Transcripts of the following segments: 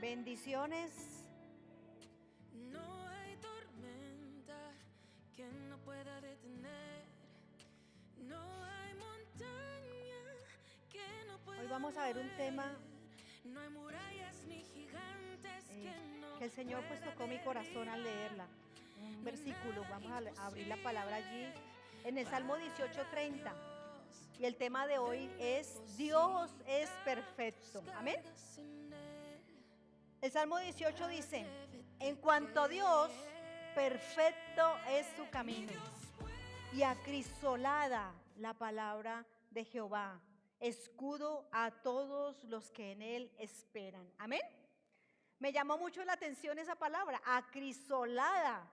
Bendiciones. No hay tormenta que no pueda detener. No hay montaña que no pueda Hoy vamos a ver un tema no hay murallas ni gigantes que el Señor pues tocó mi corazón al leerla. Un versículo, vamos a abrir la palabra allí en el Salmo 18:30. Y el tema de hoy es Dios es perfecto. Amén. El Salmo 18 dice: en cuanto a Dios, perfecto es su camino, y acrisolada la palabra de Jehová, escudo a todos los que en él esperan. Amén. Me llamó mucho la atención esa palabra, acrisolada.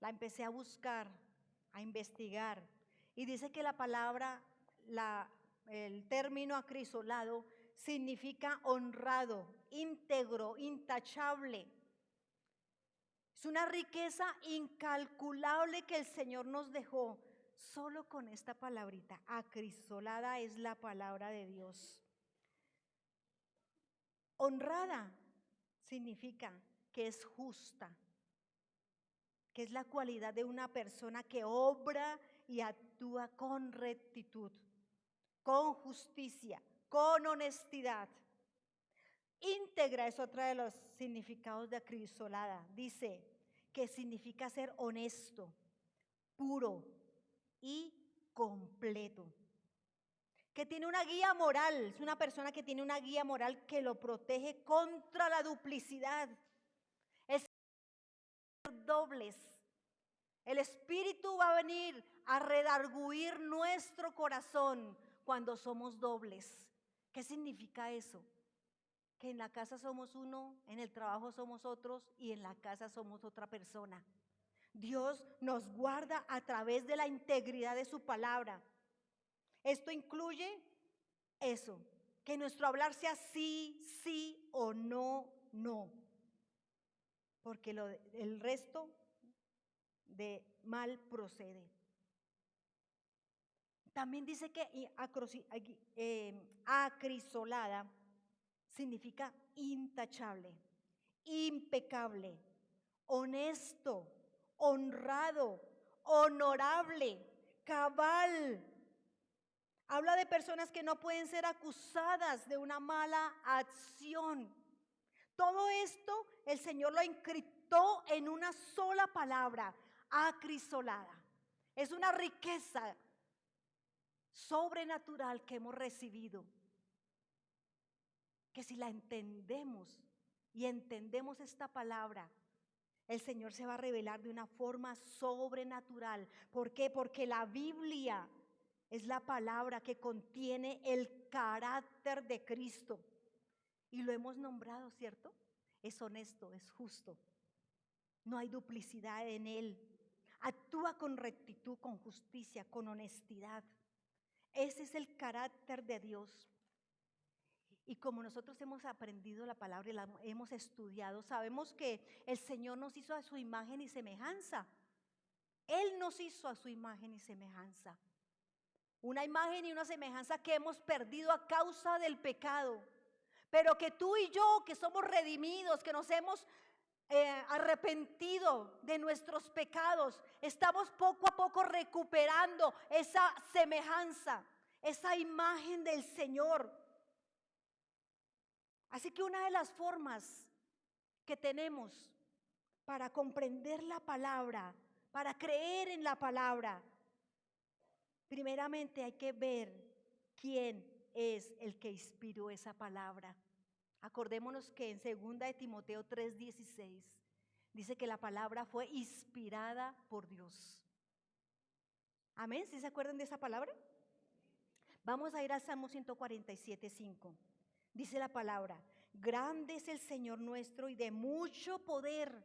La empecé a buscar, a investigar, y dice que la palabra, el término acrisolado significa honrado, íntegro, intachable. Es una riqueza incalculable que el Señor nos dejó solo con esta palabrita. Acrisolada es la palabra de Dios. Honrada significa que es justa, que es la cualidad de una persona que obra y actúa con rectitud, con justicia, con honestidad. Íntegra es otra de los significados de acrisolada. Dice que significa ser honesto, puro y completo. Que tiene una guía moral, es una persona que tiene una guía moral que lo protege contra la duplicidad. Es dobles. El Espíritu va a venir a redarguir nuestro corazón cuando somos dobles. ¿Qué significa eso? Que en la casa somos uno, en el trabajo somos otros y en la casa somos otra persona. Dios nos guarda a través de la integridad de su palabra. Esto incluye eso, que nuestro hablar sea sí, sí o no, no. Porque el resto de mal procede. También dice que acrisolada significa intachable, impecable, honesto, honrado, honorable, cabal. Habla de personas que no pueden ser acusadas de una mala acción. Todo esto el Señor lo encriptó en una sola palabra, acrisolada. Es una riqueza sobrenatural que hemos recibido, que si la entendemos y entendemos esta palabra, el Señor se va a revelar de una forma sobrenatural. ¿Por qué? Porque la Biblia es la palabra que contiene el carácter de Cristo. Y lo hemos nombrado, ¿cierto? Es honesto, es justo. No hay duplicidad en él. Actúa con rectitud, con justicia, con honestidad. Ese es el carácter de Dios. Y como nosotros hemos aprendido la palabra y la hemos estudiado, sabemos que el Señor nos hizo a su imagen y semejanza. Él nos hizo a su imagen y semejanza. Una imagen y una semejanza que hemos perdido a causa del pecado. Pero que tú y yo, que somos redimidos, que nos hemos arrepentido de nuestros pecados, estamos poco a poco recuperando esa semejanza, esa imagen del Señor. Así que una de las formas que tenemos para comprender la palabra, para creer en la palabra, primeramente hay que ver quién es el que inspiró esa palabra. Acordémonos que en 2 de Timoteo 3:16 dice que la palabra fue inspirada por Dios. Amén, ¿sí se acuerdan de esa palabra? Vamos a ir al Salmo 147:5. Dice la palabra: grande es el Señor nuestro y de mucho poder,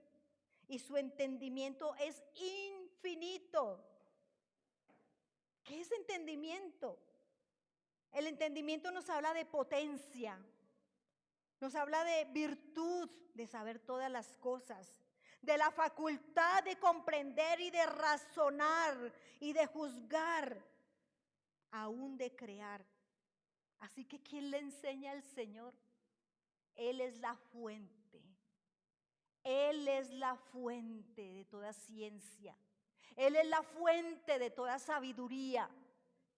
y su entendimiento es infinito. ¿Qué es entendimiento? El entendimiento nos habla de potencia, nos habla de virtud, de saber todas las cosas, de la facultad de comprender y de razonar y de juzgar, aún de crear. Así que ¿quién le enseña al Señor? Él es la fuente. Él es la fuente de toda ciencia. Él es la fuente de toda sabiduría.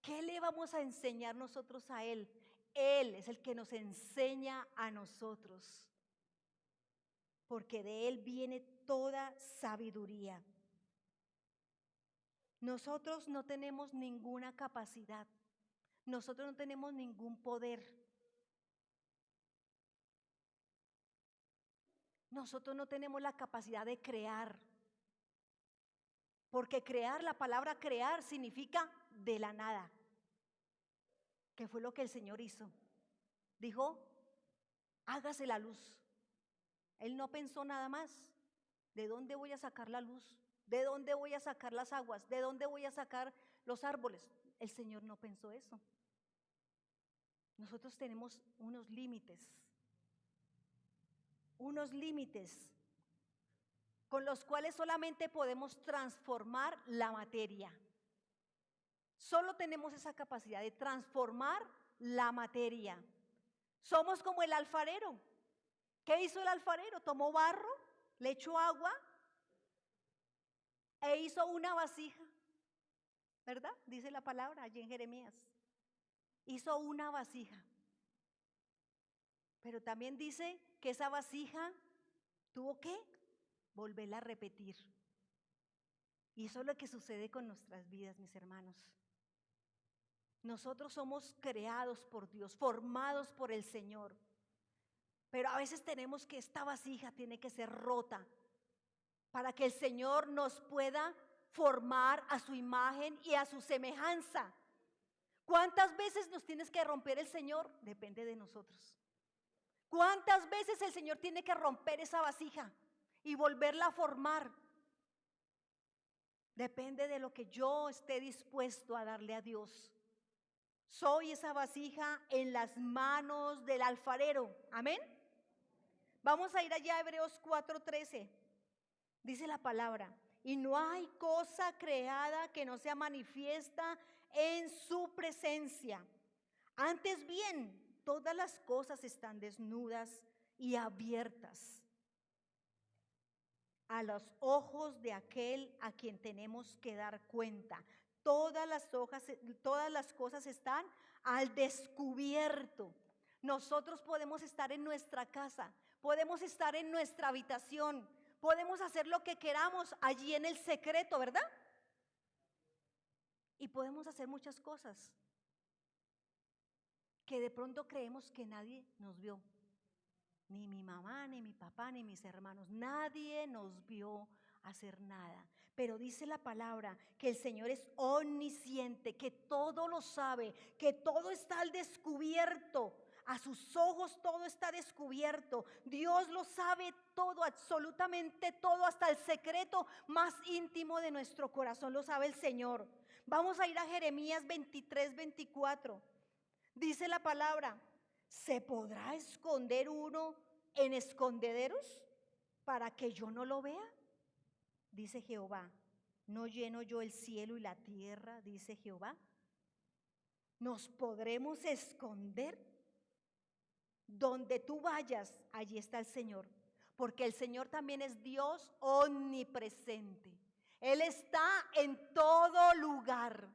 ¿Qué le vamos a enseñar nosotros a Él? Él es el que nos enseña a nosotros. Porque de Él viene toda sabiduría. Nosotros no tenemos ninguna capacidad. Nosotros no tenemos ningún poder. Nosotros no tenemos la capacidad de crear. Porque crear, la palabra crear significa de la nada. ¿Qué fue lo que el Señor hizo? Dijo, hágase la luz. Él no pensó nada más. ¿De dónde voy a sacar la luz? ¿De dónde voy a sacar las aguas? ¿De dónde voy a sacar los árboles? El Señor no pensó eso. Nosotros tenemos unos límites con los cuales solamente podemos transformar la materia. Solo tenemos esa capacidad de transformar la materia. Somos como el alfarero. ¿Qué hizo el alfarero? Tomó barro, le echó agua e hizo una vasija, ¿verdad? Dice la palabra allí en Jeremías. Hizo una vasija. Pero también dice que esa vasija tuvo que volverla a repetir. Y eso es lo que sucede con nuestras vidas, mis hermanos. Nosotros somos creados por Dios, formados por el Señor. Pero a veces tenemos que esta vasija tiene que ser rota para que el Señor nos pueda formar a su imagen y a su semejanza. ¿Cuántas veces nos tienes que romper el Señor? Depende de nosotros. ¿Cuántas veces el Señor tiene que romper esa vasija y volverla a formar? Depende de lo que yo esté dispuesto a darle a Dios. Soy esa vasija en las manos del alfarero. Amén. Vamos a ir allá a Hebreos 4:13. Dice la palabra, y no hay cosa creada que no sea manifiesta en su presencia. Antes bien, todas las cosas están desnudas y abiertas a los ojos de aquel a quien tenemos que dar cuenta. Todas las cosas están al descubierto. Nosotros podemos estar en nuestra casa, podemos estar en nuestra habitación, podemos hacer lo que queramos allí en el secreto, ¿verdad? Y podemos hacer muchas cosas que de pronto creemos que nadie nos vio. Ni mi mamá, ni mi papá, ni mis hermanos. Nadie nos vio hacer nada. Pero dice la palabra que el Señor es omnisciente, que todo lo sabe, que todo está al descubierto. A sus ojos todo está descubierto. Dios lo sabe todo, absolutamente todo, hasta el secreto más íntimo de nuestro corazón lo sabe el Señor. Vamos a ir a Jeremías 23:24. Dice la palabra, ¿se podrá esconder uno en escondederos para que yo no lo vea? Dice Jehová, ¿no lleno yo el cielo y la tierra? Dice Jehová. ¿Nos podremos esconder? Donde tú vayas, allí está el Señor, porque el Señor también es Dios omnipresente. Él está en todo lugar.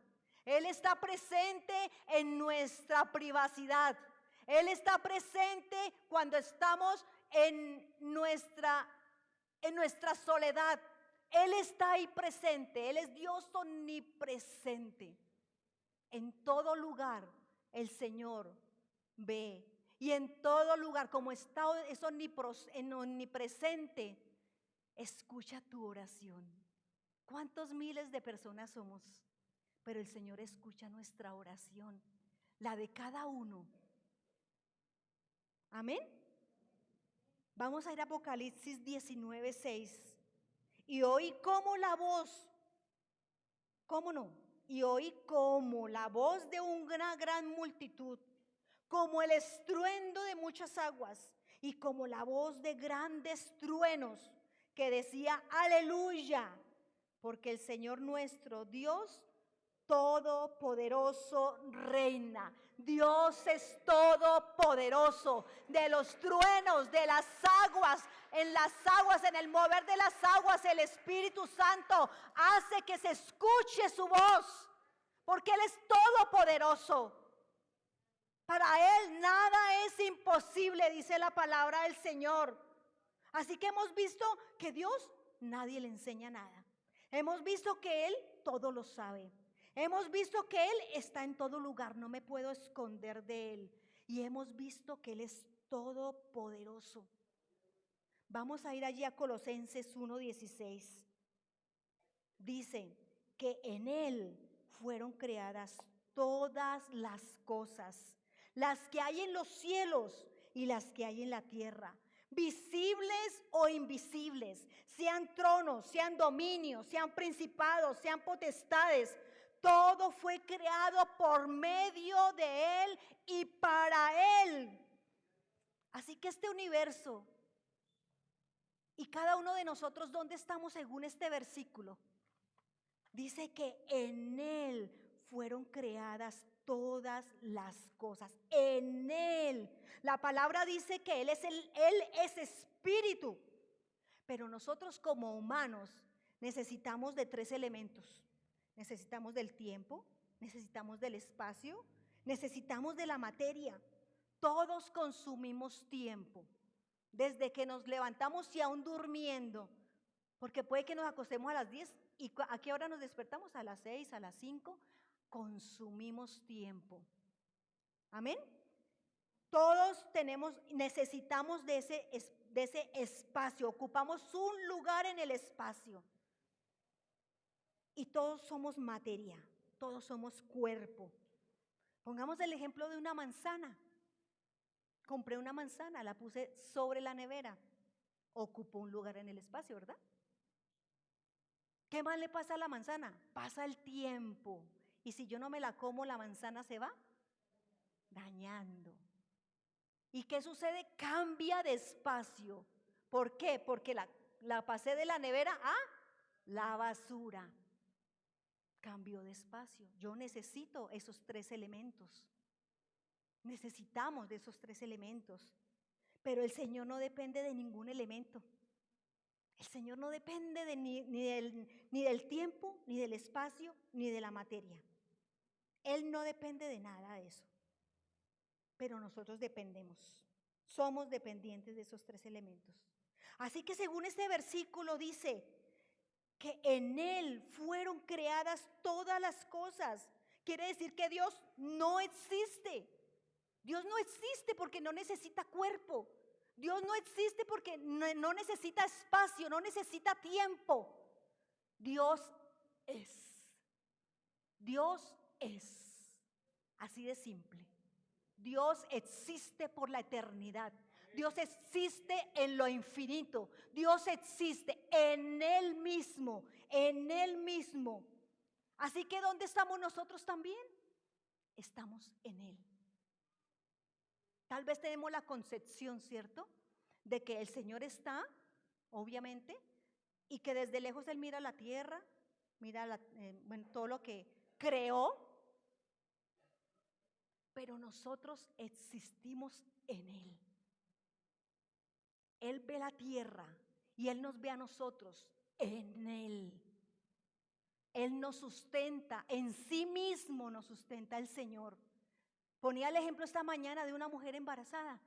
Él está presente en nuestra privacidad. Él está presente cuando estamos en nuestra soledad. Él está ahí presente. Él es Dios omnipresente. En todo lugar el Señor ve. Y en todo lugar, como está es omnipresente, escucha tu oración. ¿Cuántos miles de personas somos? Pero el Señor escucha nuestra oración, la de cada uno. Amén. Vamos a ir a Apocalipsis 19:6. Y oí como la voz, ¿cómo no? Y oí como la voz de una gran multitud, como el estruendo de muchas aguas y como la voz de grandes truenos que decía, aleluya, porque el Señor nuestro Dios todopoderoso reina. Dios es todopoderoso. De los truenos, de las aguas, en el mover de las aguas, el Espíritu Santo hace que se escuche su voz, porque Él es todopoderoso. Para Él nada es imposible, dice la palabra del Señor. Así que hemos visto que Dios nadie le enseña nada. Hemos visto que Él todo lo sabe. Hemos visto que Él está en todo lugar, no me puedo esconder de Él. Y hemos visto que Él es todopoderoso. Vamos a ir allí a Colosenses 1:16. Dice que en Él fueron creadas todas las cosas, las que hay en los cielos y las que hay en la tierra, visibles o invisibles, sean tronos, sean dominios, sean principados, sean potestades. Todo fue creado por medio de Él y para Él. Así que este universo y cada uno de nosotros, ¿dónde estamos según este versículo? Dice que en Él fueron creadas todas las cosas. En Él. La palabra dice que Él es espíritu. Pero nosotros como humanos necesitamos de 3 elementos. Necesitamos del tiempo, necesitamos del espacio, necesitamos de la materia. Todos consumimos tiempo. Desde que nos levantamos y aún durmiendo. Porque puede que nos acostemos a las 10 y ¿a qué hora nos despertamos? A las 6, a las 5. Consumimos tiempo. Amén. Todos necesitamos de ese espacio. Ocupamos un lugar en el espacio. Y todos somos materia. Todos somos cuerpo. Pongamos el ejemplo de una manzana. Compré una manzana, la puse sobre la nevera. Ocupó un lugar en el espacio, ¿verdad? ¿Qué más le pasa a la manzana? Pasa el tiempo. Y si yo no me la como, la manzana se va dañando. ¿Y qué sucede? Cambia de espacio. ¿Por qué? Porque la pasé de la nevera a la basura. Cambió de espacio. Yo necesito esos 3 elementos. Necesitamos de esos 3 elementos. Pero el Señor no depende de ningún elemento. El Señor no depende ni del tiempo, ni del espacio, ni de la materia. Él no depende de nada de eso. Pero nosotros dependemos. Somos dependientes de esos 3 elementos. Así que según este versículo dice que en Él fueron creadas todas las cosas. Quiere decir que Dios no existe. Dios no existe porque no necesita cuerpo. Dios no existe porque no necesita espacio, no necesita tiempo. Dios es. Dios es. Así de simple. Dios existe por la eternidad. Dios existe en lo infinito. Dios existe en Él mismo. En Él mismo. Así que ¿dónde estamos nosotros también? Estamos en Él. Tal vez tenemos la concepción, ¿cierto? De que el Señor está, obviamente, y que desde lejos Él mira la tierra, mira todo lo que creó, pero nosotros existimos en Él. Él ve la tierra y Él nos ve a nosotros en Él. Él nos sustenta, en sí mismo nos sustenta el Señor. Ponía el ejemplo esta mañana de una mujer embarazada.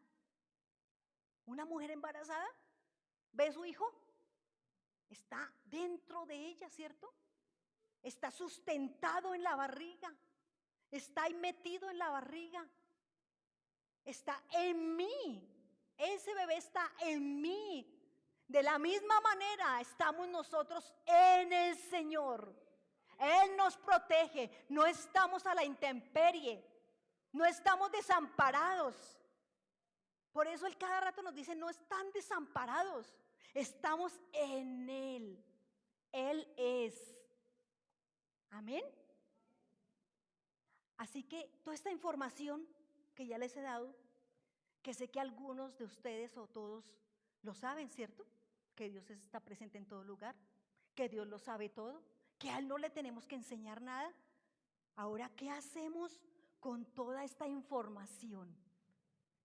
Una mujer embarazada ve a su hijo, está dentro de ella, ¿cierto? Está sustentado en la barriga, está ahí metido en la barriga, está en mí, ese bebé está en mí. De la misma manera estamos nosotros en el Señor. Él nos protege, no estamos a la intemperie. No estamos desamparados. Por eso Él cada rato nos dice, no están desamparados. Estamos en Él. Él es. Amén. Así que toda esta información que ya les he dado, que sé que algunos de ustedes o todos lo saben, ¿cierto? Que Dios está presente en todo lugar, que Dios lo sabe todo, que a Él no le tenemos que enseñar nada. Ahora, ¿qué hacemos con toda esta información?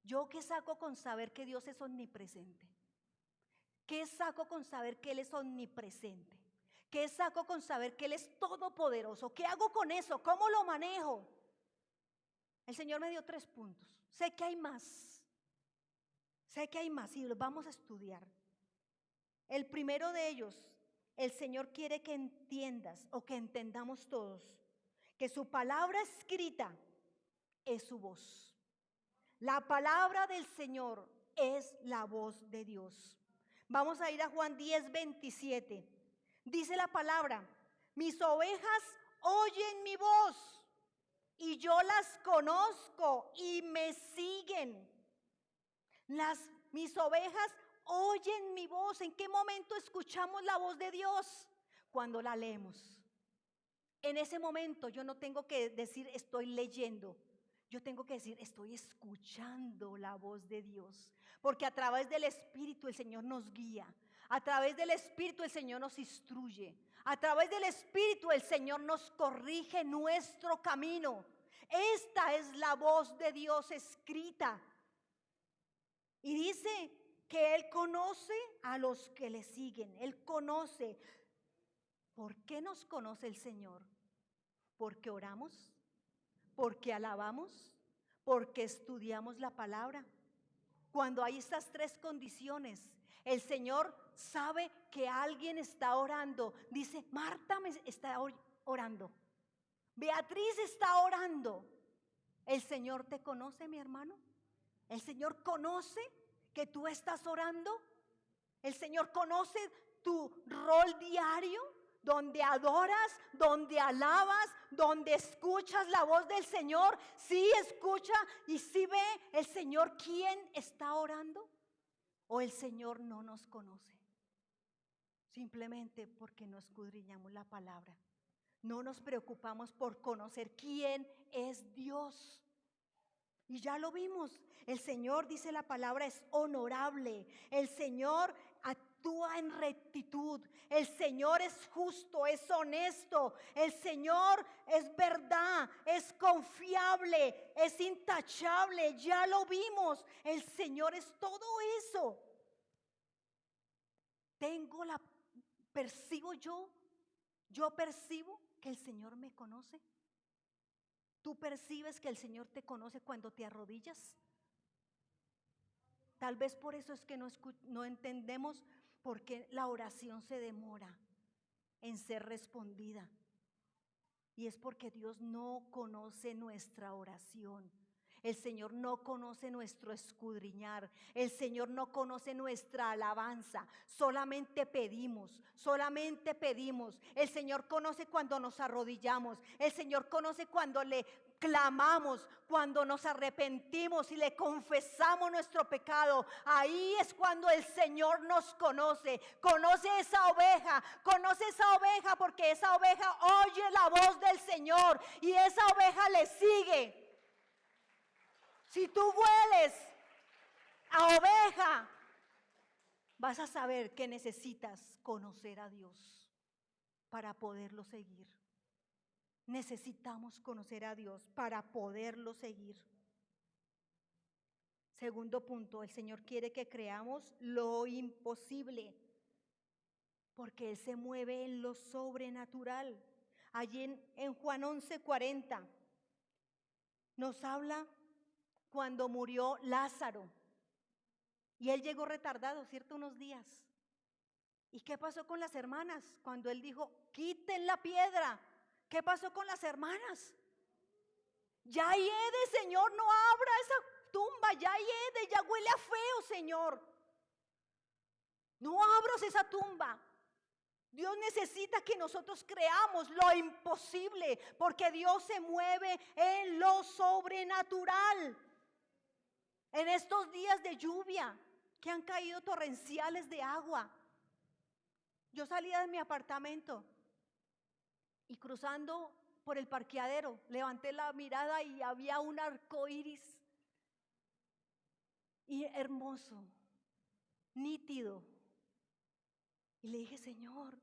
¿Yo qué saco con saber que Dios es omnipresente? ¿Qué saco con saber que Él es omnipresente? ¿Qué saco con saber que Él es todopoderoso? ¿Qué hago con eso? ¿Cómo lo manejo? El Señor me dio 3 puntos. Sé que hay más. Sé que hay más y los vamos a estudiar. El primero de ellos, el Señor quiere que entiendas o que entendamos todos que su palabra escrita es su voz. La palabra del Señor es la voz de Dios. Vamos a ir a Juan 10:27. Dice la palabra: mis ovejas oyen mi voz y yo las conozco y me siguen. Mis ovejas oyen mi voz. ¿En qué momento escuchamos la voz de Dios? Cuando la leemos. En ese momento yo no tengo que decir estoy leyendo. Yo tengo que decir estoy escuchando la voz de Dios. Porque a través del Espíritu el Señor nos guía. A través del Espíritu el Señor nos instruye. A través del Espíritu el Señor nos corrige nuestro camino. Esta es la voz de Dios escrita. Y dice que Él conoce a los que le siguen. Él conoce. ¿Por qué nos conoce el Señor? Porque oramos, porque alabamos, porque estudiamos la palabra. Cuando hay estas 3 condiciones, el Señor sabe que alguien está orando. Dice, Marta me está orando. Beatriz está orando. ¿El Señor te conoce, mi hermano? ¿El Señor conoce que tú estás orando? ¿El Señor conoce tu rol diario? Donde adoras, donde alabas, donde escuchas la voz del Señor. Sí escucha y sí ve el Señor quién está orando. ¿O el Señor no nos conoce? Simplemente porque no escudriñamos la palabra. No nos preocupamos por conocer quién es Dios. Y ya lo vimos. El Señor, dice la palabra, es honorable. El Señor actúa en rectitud. El Señor es justo, es honesto. El Señor es verdad, es confiable, es intachable. Ya lo vimos. El Señor es todo eso. Percibo yo percibo que el Señor me conoce. ¿Tú percibes que el Señor te conoce cuando te arrodillas? Tal vez por eso es que no entendemos por qué la oración se demora en ser respondida. Y es porque Dios no conoce nuestra oración. El Señor no conoce nuestro escudriñar. El Señor no conoce nuestra alabanza. Solamente pedimos, solamente pedimos. El Señor conoce cuando nos arrodillamos. El Señor conoce cuando le clamamos, cuando nos arrepentimos y le confesamos nuestro pecado. Ahí es cuando el Señor nos conoce. Conoce esa oveja porque esa oveja oye la voz del Señor y esa oveja le sigue. Si tú hueles a oveja, vas a saber que necesitas conocer a Dios para poderlo seguir. Necesitamos conocer a Dios para poderlo seguir. Segundo punto, el Señor quiere que creamos lo imposible, porque Él se mueve en lo sobrenatural. Allí en Juan 11:40 nos habla cuando murió Lázaro. Y él llegó retardado, ¿cierto? Unos días. ¿Y qué pasó con las hermanas? Cuando él dijo, quiten la piedra. ¿Qué pasó con las hermanas? Ya hiede, Señor, no abra esa tumba. Ya hiede, ya huele a feo, Señor. No abras esa tumba. Dios necesita que nosotros creamos lo imposible, porque Dios se mueve en lo sobrenatural. En estos días de lluvia que han caído torrenciales de agua, yo salía de mi apartamento y cruzando por el parqueadero levanté la mirada y había un arco iris y hermoso, nítido. Y le dije, Señor,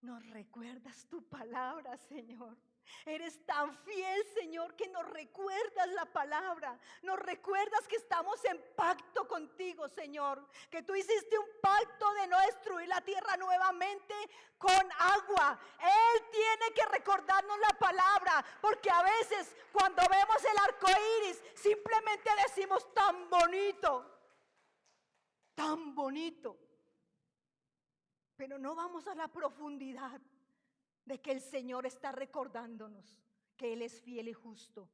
nos recuerdas tu palabra, Señor. Eres tan fiel, Señor, que nos recuerdas la palabra. Nos recuerdas que estamos en pacto contigo, Señor. Que tú hiciste un pacto de no destruir la tierra nuevamente con agua. Él tiene que recordarnos la palabra. Porque a veces cuando vemos el arco iris, simplemente decimos tan bonito. Tan bonito. Pero no vamos a la profundidad de que el Señor está recordándonos que Él es fiel y justo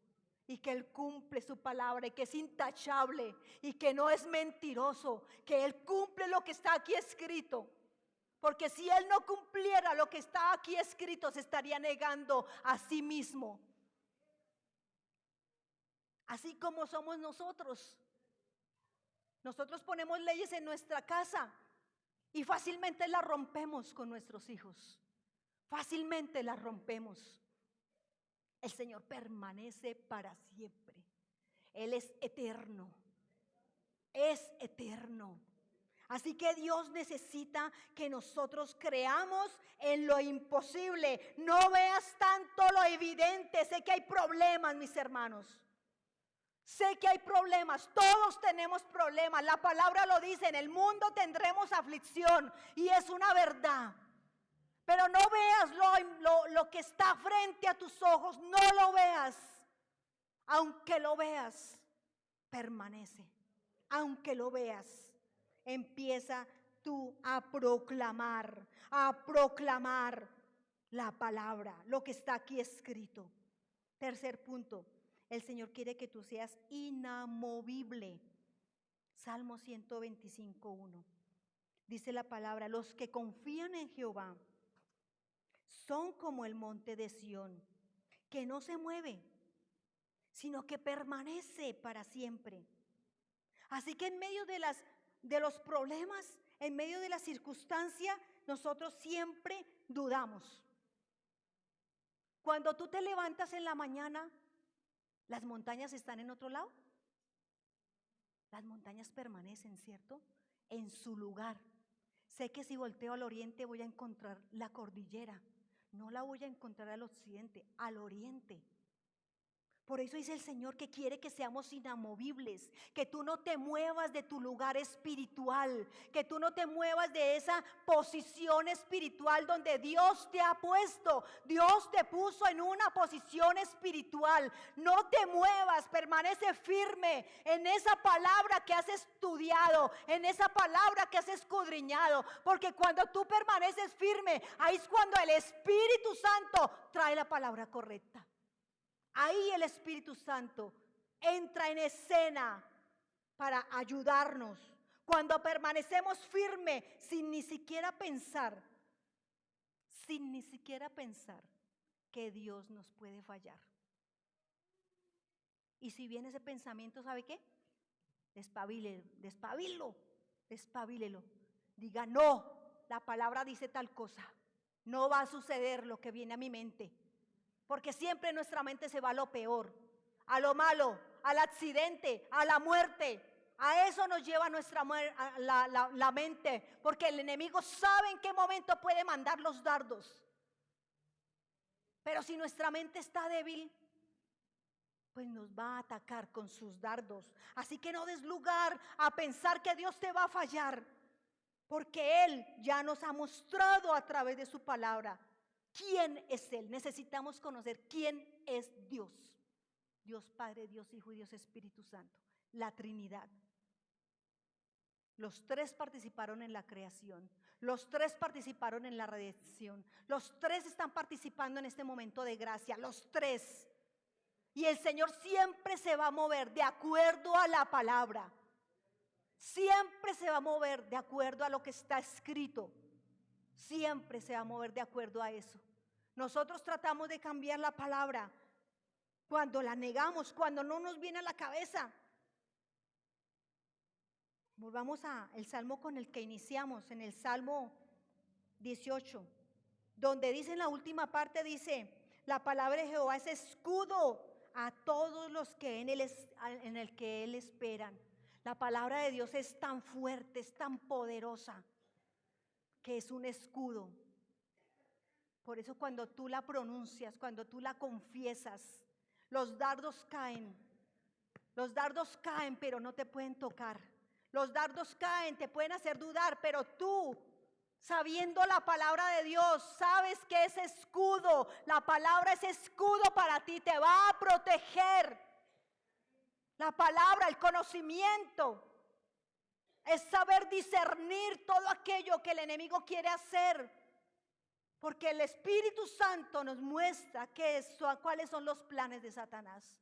y que Él cumple su palabra y que es intachable y que no es mentiroso, que Él cumple lo que está aquí escrito. Porque si Él no cumpliera lo que está aquí escrito, se estaría negando a sí mismo. Así como somos nosotros. Nosotros ponemos leyes en nuestra casa y fácilmente las rompemos con nuestros hijos. Fácilmente las rompemos. El Señor permanece para siempre. Él es eterno. Es eterno. Así que Dios necesita que nosotros creamos en lo imposible. No veas tanto lo evidente. Sé que hay problemas, mis hermanos. Sé que hay problemas. Todos tenemos problemas. La palabra lo dice. En el mundo tendremos aflicción. Y es una verdad. Pero no veas lo que está frente a tus ojos, no lo veas. Aunque lo veas, permanece. Aunque lo veas, empieza tú a proclamar la palabra, lo que está aquí escrito. Tercer punto, el Señor quiere que tú seas inamovible. Salmo 125:1. Dice la palabra, los que confían en Jehová son como el monte de Sión, que no se mueve, sino que permanece para siempre. Así que en medio de los problemas, en medio de la circunstancia, nosotros siempre dudamos. Cuando tú te levantas en la mañana, ¿las montañas están en otro lado? Las montañas permanecen, ¿cierto? En su lugar. Sé que si volteo al oriente voy a encontrar la cordillera. No la voy a encontrar al occidente, al oriente. Por eso dice el Señor que quiere que seamos inamovibles, que tú no te muevas de tu lugar espiritual, que tú no te muevas de esa posición espiritual donde Dios te ha puesto. Dios te puso en una posición espiritual. No te muevas, permanece firme en esa palabra que has estudiado, en esa palabra que has escudriñado, porque cuando tú permaneces firme, ahí es cuando el Espíritu Santo trae la palabra correcta. Ahí el Espíritu Santo entra en escena para ayudarnos. Cuando permanecemos firmes sin ni siquiera pensar que Dios nos puede fallar. Y si viene ese pensamiento, ¿sabe qué? Despabilelo. Diga, no, la palabra dice tal cosa. No va a suceder lo que viene a mi mente. Porque siempre nuestra mente se va a lo peor, a lo malo, al accidente, a la muerte. A eso nos lleva la mente, porque el enemigo sabe en qué momento puede mandar los dardos. Pero si nuestra mente está débil, pues nos va a atacar con sus dardos. Así que no des lugar a pensar que Dios te va a fallar, porque Él ya nos ha mostrado a través de su palabra quién es Él. Necesitamos conocer quién es Dios. Dios Padre, Dios Hijo y Dios Espíritu Santo. La Trinidad. Los tres participaron en la creación. Los tres participaron en la redención. Los tres están participando en este momento de gracia. Los tres. Y el Señor siempre se va a mover de acuerdo a la palabra. Siempre se va a mover de acuerdo a lo que está escrito. Siempre se va a mover de acuerdo a eso. Nosotros tratamos de cambiar la palabra cuando la negamos, cuando no nos viene a la cabeza. Volvamos al salmo con el que iniciamos, en el Salmo 18, donde dice en la última parte, dice, la palabra de Jehová es escudo a todos los que en el que Él esperan. La palabra de Dios es tan fuerte, es tan poderosa, que es un escudo. Por eso cuando tú la pronuncias, cuando tú la confiesas, los dardos caen. Los dardos caen, pero no te pueden tocar. Los dardos caen, te pueden hacer dudar, pero tú, sabiendo la palabra de Dios, sabes que ese escudo, la palabra es escudo para ti, te va a proteger. La palabra, el conocimiento, es saber discernir todo aquello que el enemigo quiere hacer. Porque el Espíritu Santo nos muestra cuáles son los planes de Satanás.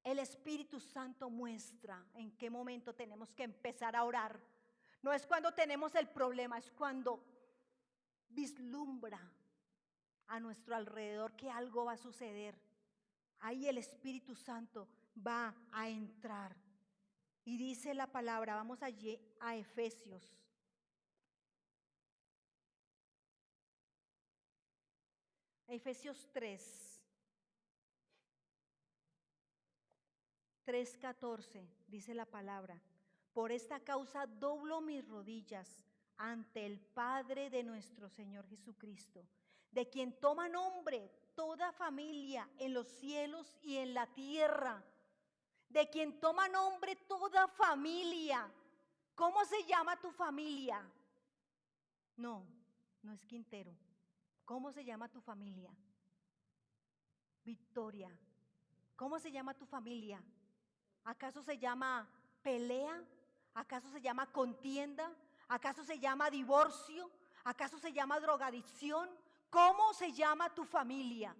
El Espíritu Santo muestra en qué momento tenemos que empezar a orar. No es cuando tenemos el problema, es cuando vislumbra a nuestro alrededor que algo va a suceder. Ahí el Espíritu Santo va a entrar. Y dice la palabra, vamos allí a Efesios. Efesios 3:14 dice la palabra: por esta causa doblo mis rodillas ante el Padre de nuestro Señor Jesucristo, de quien toma nombre toda familia en los cielos y en la tierra. De quien toma nombre toda familia. ¿Cómo se llama tu familia? No es Quintero. ¿Cómo se llama tu familia? Victoria. ¿Cómo se llama tu familia? ¿Acaso se llama pelea? ¿Acaso se llama contienda? ¿Acaso se llama divorcio? ¿Acaso se llama drogadicción? ¿Cómo se llama tu familia?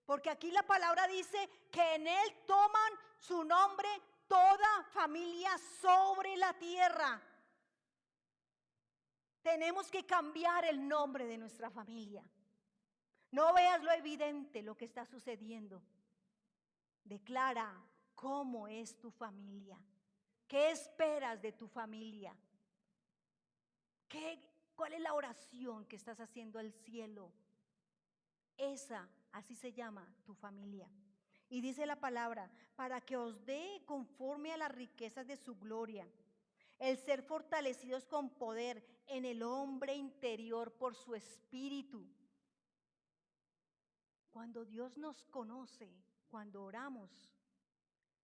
Porque aquí la palabra dice que en él toman su nombre toda familia sobre la tierra. Tenemos que cambiar el nombre de nuestra familia. No veas lo evidente, lo que está sucediendo. Declara cómo es tu familia. ¿Qué esperas de tu familia? ¿Cuál es la oración que estás haciendo al cielo? Así se llama tu familia. Y dice la palabra, para que os dé conforme a las riquezas de su gloria, el ser fortalecidos con poder en el hombre interior por su espíritu. Cuando Dios nos conoce, cuando oramos,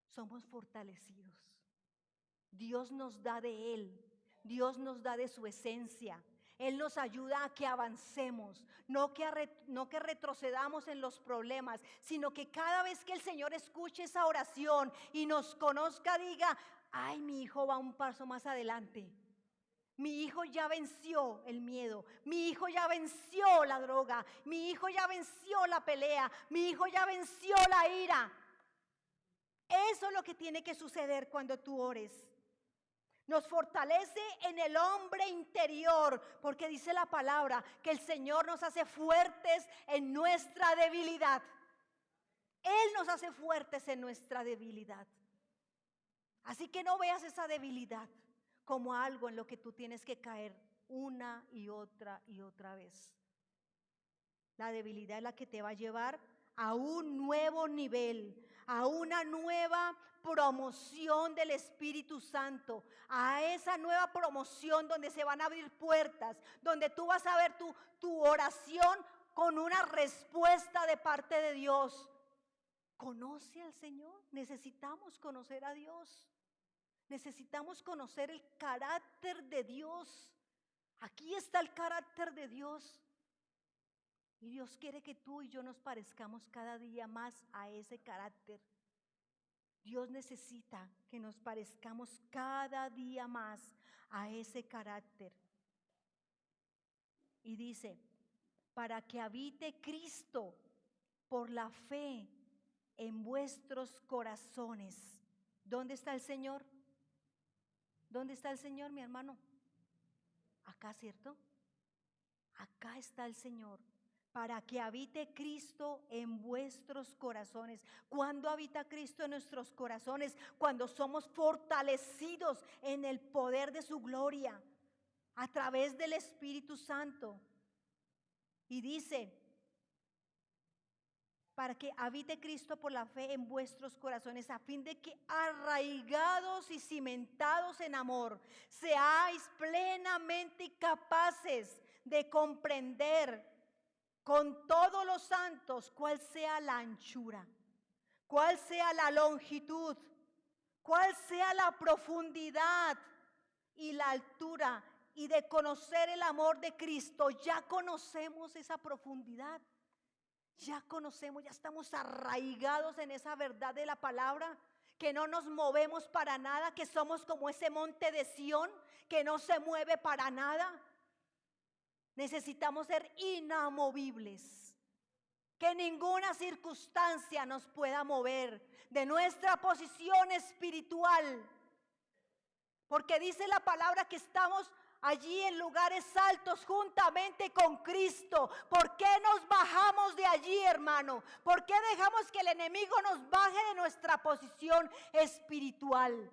somos fortalecidos. Dios nos da de Él, Dios nos da de su esencia. Él nos ayuda a que avancemos, no que retrocedamos en los problemas, sino que cada vez que el Señor escuche esa oración y nos conozca, diga: ay, mi hijo va un paso más adelante. Mi hijo ya venció el miedo, mi hijo ya venció la droga, mi hijo ya venció la pelea, mi hijo ya venció la ira. Eso es lo que tiene que suceder cuando tú ores. Nos fortalece en el hombre interior, porque dice la palabra que el Señor nos hace fuertes en nuestra debilidad. Él nos hace fuertes en nuestra debilidad. Así que no veas esa debilidad como algo en lo que tú tienes que caer una y otra vez. La debilidad es la que te va a llevar a un nuevo nivel, a una nueva promoción del Espíritu Santo, a esa nueva promoción donde se van a abrir puertas, donde tú vas a ver tu oración con una respuesta de parte de Dios. ¿Conoce al Señor? Necesitamos conocer a Dios. Necesitamos conocer el carácter de Dios. Aquí está el carácter de Dios. Y Dios quiere que tú y yo nos parezcamos cada día más a ese carácter. Dios necesita que nos parezcamos cada día más a ese carácter. Y dice, para que habite Cristo por la fe en vuestros corazones. ¿Dónde está el Señor? ¿Dónde está el Señor, mi hermano? Acá, ¿cierto? Acá está el Señor. Para que habite Cristo en vuestros corazones. ¿Cuándo habita Cristo en nuestros corazones? Cuando somos fortalecidos en el poder de su gloria, a través del Espíritu Santo. Y dice, para que habite Cristo por la fe en vuestros corazones, a fin de que arraigados y cimentados en amor, seáis plenamente capaces de comprender con todos los santos cuál sea la anchura, cuál sea la longitud, cuál sea la profundidad y la altura, y de conocer el amor de Cristo. Ya conocemos esa profundidad, ya conocemos, ya estamos arraigados en esa verdad de la palabra, que no nos movemos para nada, que somos como ese monte de Sión que no se mueve para nada. Necesitamos ser inamovibles, que ninguna circunstancia nos pueda mover de nuestra posición espiritual, porque dice la palabra que estamos allí en lugares altos juntamente con Cristo. ¿Por qué nos bajamos de allí, hermano? ¿Por qué dejamos que el enemigo nos baje de nuestra posición espiritual?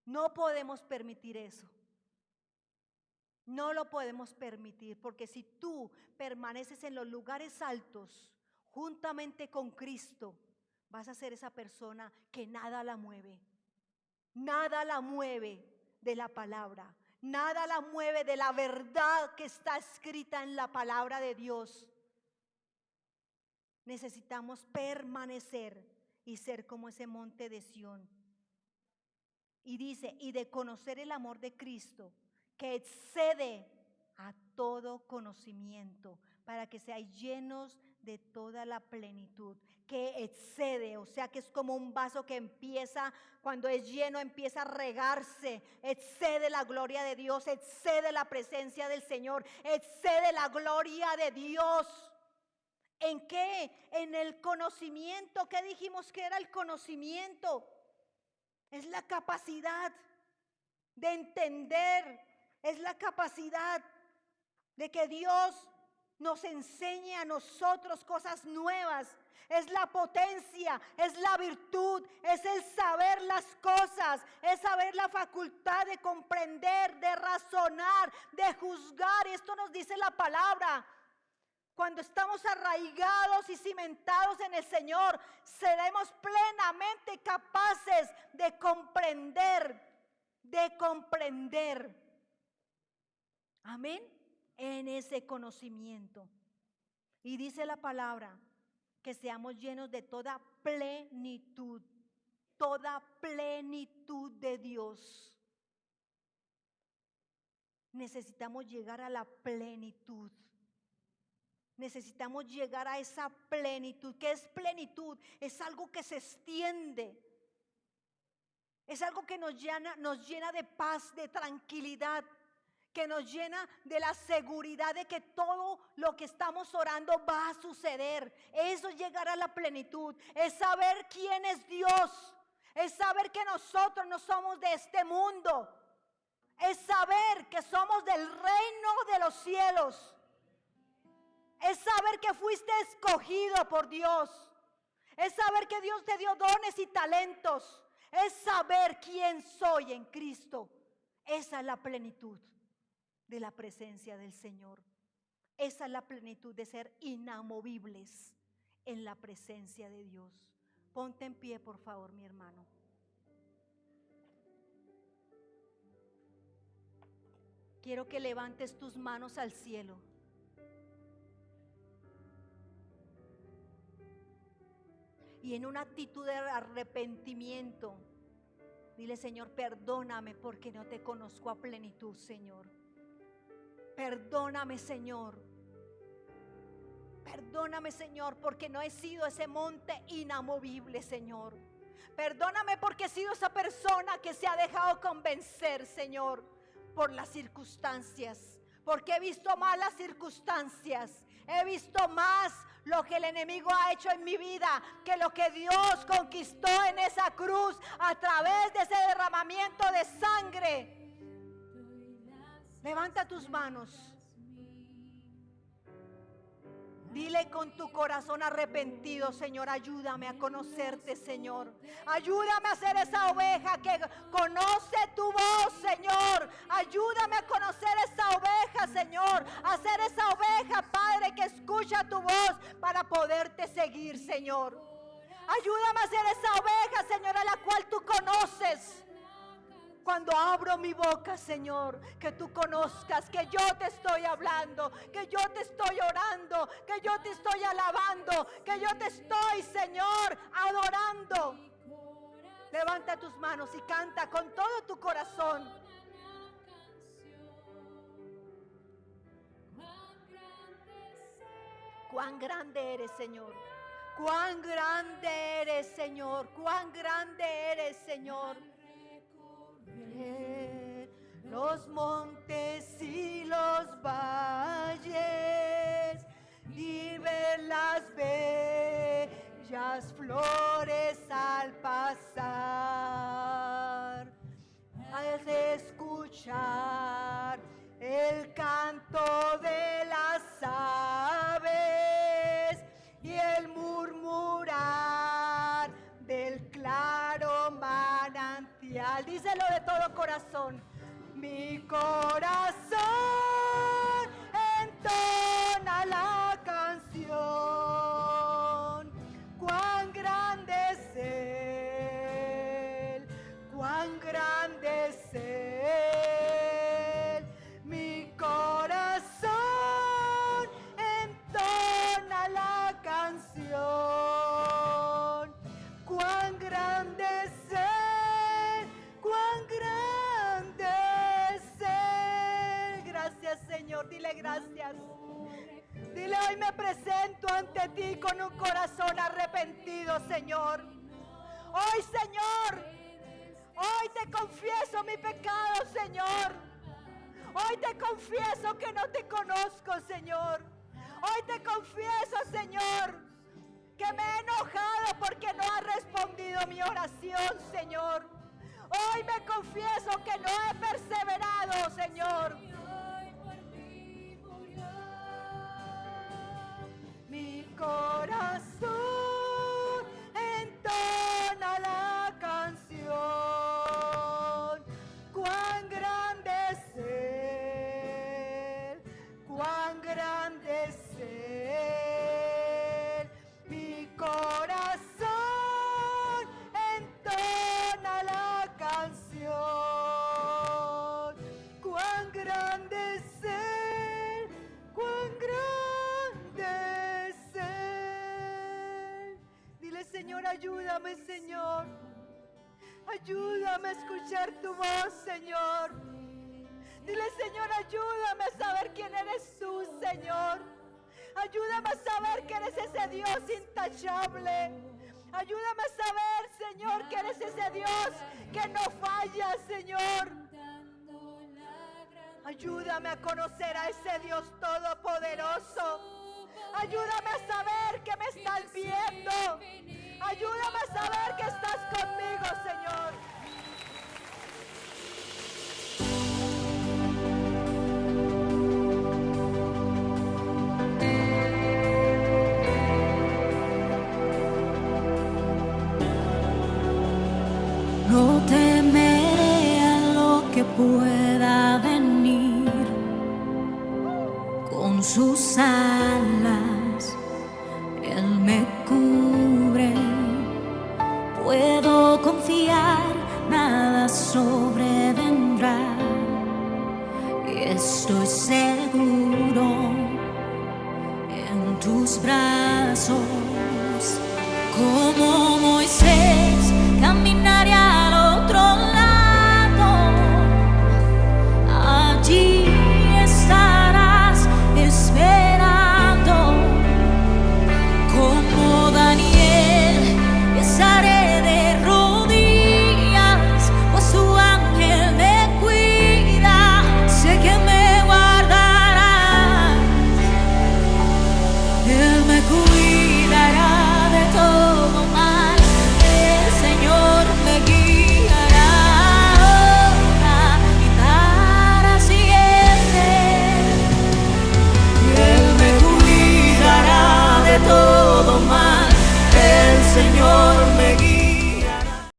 No podemos permitir eso. No lo podemos permitir, porque si tú permaneces en los lugares altos juntamente con Cristo, vas a ser esa persona que nada la mueve. Nada la mueve de la palabra, nada la mueve de la verdad que está escrita en la palabra de Dios. Necesitamos permanecer y ser como ese monte de Sión. Y dice, y de conocer el amor de Cristo, que excede a todo conocimiento, para que seáis llenos de toda la plenitud. Que excede, o sea que es como un vaso que empieza, cuando es lleno empieza a regarse, excede la gloria de Dios, excede la presencia del Señor, excede la gloria de Dios. ¿En qué? En el conocimiento. ¿Qué dijimos que era el conocimiento? Es la capacidad de entender, es la capacidad de que Dios nos enseñe a nosotros cosas nuevas. Es la potencia, es la virtud, es el saber las cosas, es saber la facultad de comprender, de razonar, de juzgar. Esto nos dice la palabra. Cuando estamos arraigados y cimentados en el Señor, seremos plenamente capaces de comprender. Amén. En ese conocimiento. Y dice la palabra que seamos llenos de toda plenitud de Dios. Necesitamos llegar a la plenitud. Necesitamos llegar a esa plenitud. ¿Qué es plenitud? Es algo que se extiende. Es algo que nos llena de paz, de tranquilidad, que nos llena de la seguridad de que todo lo que estamos orando va a suceder. Eso es llegar a la plenitud, es saber quién es Dios, es saber que nosotros no somos de este mundo, es saber que somos del reino de los cielos, es saber que fuiste escogido por Dios, es saber que Dios te dio dones y talentos, es saber quién soy en Cristo. Esa es la plenitud de la presencia del Señor. Esa es la plenitud de ser inamovibles en la presencia de Dios. Ponte en pie, por favor, mi hermano. Quiero que levantes tus manos al cielo. Y en una actitud de arrepentimiento, dile: Señor, perdóname porque no te conozco a plenitud, Señor. Perdóname, Señor. Perdóname, Señor, porque no he sido ese monte inamovible, Señor. Perdóname porque he sido esa persona que se ha dejado convencer, Señor, por las circunstancias. Porque he visto más las circunstancias. He visto más lo que el enemigo ha hecho en mi vida que lo que Dios conquistó en esa cruz a través de ese derramamiento de sangre. Levanta tus manos. Dile con tu corazón arrepentido: Señor, ayúdame a conocerte, Señor. Ayúdame a ser esa oveja que conoce tu voz, Señor. Ayúdame a conocer esa oveja, Señor. A ser esa oveja, Padre, que escucha tu voz para poderte seguir, Señor. Ayúdame a ser esa oveja, Señor, a la cual tú conoces. Cuando abro abro mi boca, Señor, que tú conozcas que yo te estoy hablando, que yo te estoy orando, que yo te estoy alabando, que yo te estoy, Señor, adorando. Levanta tus manos y canta con todo tu corazón. Cuán grande eres, Señor. Cuán grande eres, Señor. Cuán grande eres, Señor. Los montes y los valles y ver las bellas flores al pasar. Has de escuchar el canto de las aves y el murmurar del claro manantial. Díselo de todo corazón. Mi corazón entona la canción. Cuán grande es Él, cuán grande es Él. Mi corazón entona la canción. Cuán grande es Él, cuán grande es Él. Gracias, Señor, dile gracias. Dile, hoy me presento ante ti con un corazón arrepentido, Señor. Hoy, Señor, hoy te confieso mi pecado, Señor. Hoy te confieso que no te conozco, Señor. Hoy te confieso, Señor, que me he enojado porque no has respondido mi oración, Señor. Hoy me confieso que no he perseverado, Señor. Mi corazón entona la canción. Cuán grande es Él, cuán grande es Él. Mi corazón entona la canción. Cuán grande es Él, cuán grande es Él. Dile, Señor, ayúdame, Señor. Ayúdame a escuchar tu voz, Señor. Dile, Señor, ayúdame a saber quién eres tú, Señor. Ayúdame a saber que eres ese Dios intachable. Ayúdame a saber, Señor, que eres ese Dios que no falla, Señor. Ayúdame a conocer a ese Dios todopoderoso. Ayúdame a saber que me estás viendo. Ayúdame a saber que estás conmigo, Señor. No temeré a lo que pueda venir. Con sus alas Él me cubre. Puedo confiar, nada sobrevendrá. Y estoy seguro en tus brazos, como Moisés.